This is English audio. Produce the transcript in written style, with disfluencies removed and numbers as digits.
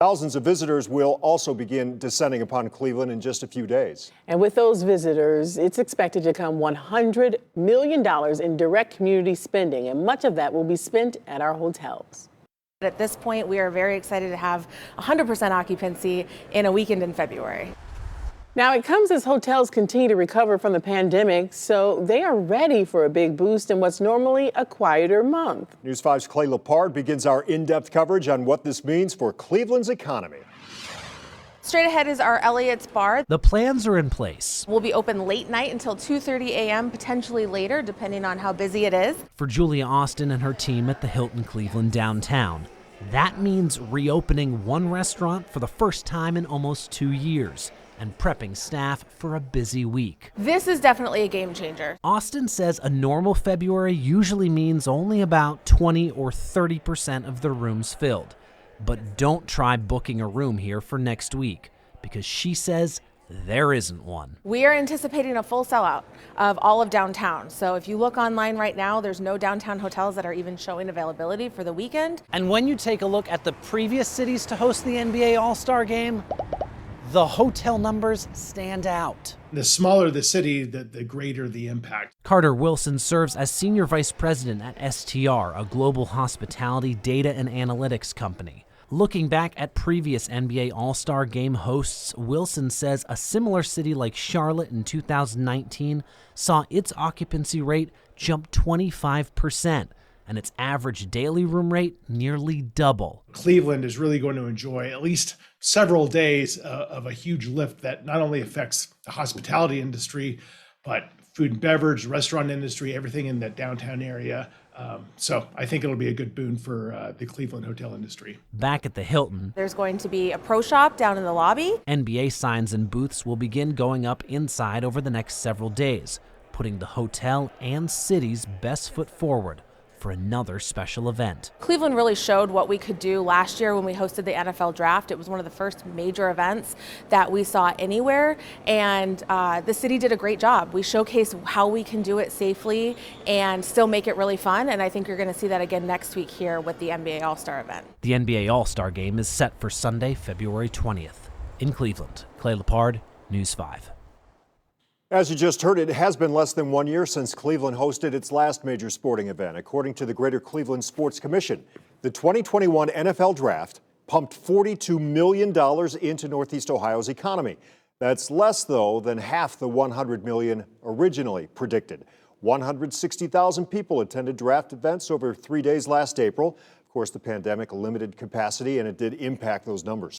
Thousands of visitors will also begin descending upon Cleveland in just a few days. And with those visitors, it's expected to come $100 million in direct community spending, and much of that will be spent at our hotels. At this point, we are very excited to have 100% occupancy in a weekend in February. Now, it comes as hotels continue to recover from the pandemic, so they are ready for a big boost in what's normally a quieter month. News 5's Clay Lepard begins our in-depth coverage on what this means for Cleveland's economy. Straight ahead is our Elliots Bar. The plans are in place. We'll be open late night until 2:30 a.m., potentially later, depending on how busy it is. For Julia Austin and her team at the Hilton Cleveland downtown, that means reopening one restaurant for the first time in almost 2 years and prepping staff for a busy week. This is definitely a game changer. Austin says a normal February usually means only about 20 or 30% of the rooms filled. But don't try booking a room here for next week, because she says there isn't one. We are anticipating a full sellout of all of downtown. So if you look online right now, there's no downtown hotels that are even showing availability for the weekend. And when you take a look at the previous cities to host the NBA All-Star Game, the hotel numbers stand out. The smaller the city, the greater the impact. Carter Wilson serves as Senior Vice President at STR, a global hospitality data and analytics company. Looking back at previous NBA All-Star Game hosts, Wilson says a similar city like Charlotte in 2019 saw its occupancy rate jump 25%. And its average daily room rate nearly double. Cleveland is really going to enjoy at least several days of a huge lift that not only affects the hospitality industry, but food and beverage, restaurant industry, everything in that downtown area. So I think it'll be a good boon for the Cleveland hotel industry. Back at the Hilton, there's going to be a pro shop down in the lobby. NBA signs and booths will begin going up inside over the next several days, putting the hotel and city's best foot forward for another special event. Cleveland really showed what we could do last year when we hosted the NFL draft. It was one of the first major events that we saw anywhere, and the city did a great job. We showcased how we can do it safely and still make it really fun, and I think you're going to see that again next week here with the NBA All-Star event. The NBA All-Star Game is set for Sunday, February 20th. In Cleveland, Clay Lepard, News 5. As you just heard, it has been less than 1 year since Cleveland hosted its last major sporting event. According to the Greater Cleveland Sports Commission, the 2021 NFL Draft pumped $42 million into Northeast Ohio's economy. That's less, though, than half the $100 million originally predicted. 160,000 people attended draft events over 3 days last April. Of course, the pandemic limited capacity, and it did impact those numbers.